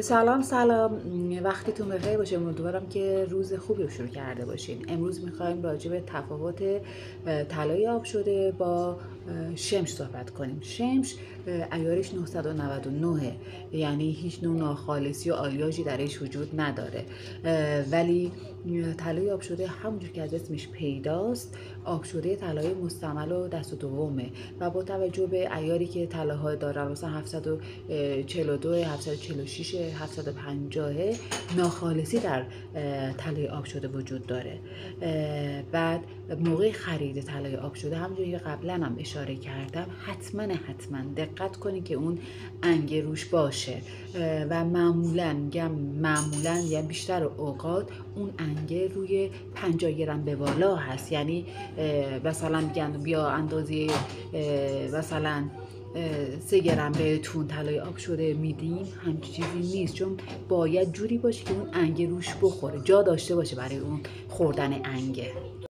سلام. وقتتون بخیر باشه. امیدوارم که روز خوبی رو شروع کرده باشین. امروز میخوایم راجع به تفاوت طلای آب شده با شمش صحبت کنیم. شمش عیارش 999، یعنی هیچ نوع ناخالصی و آلیاژی درش وجود نداره، ولی طلای آب شده همونجور که از اسمش پیداست آب شده طلای مستعمل و دست دومه و با توجه به عیاری که طلاها دارن، مثلا 742 746 750 ناخالصی در طلای آب شده وجود داره. بعد موقع خرید طلای آب شده همونجوری که قبلا هم اشاره کردم حتما دقت کنید که اون انگه روش باشه و معمولا یعنی بیشتر اوقات اون انگه روی 50 گرم به بالا هست. یعنی مثلا میگن بیا اندازه مثلا 3 گرم بهتون طلای آب شده میدیم، همچین چیزی نیست، چون باید جوری باشه که اون انگه روش بخوره، جا داشته باشه برای اون خوردن انگه.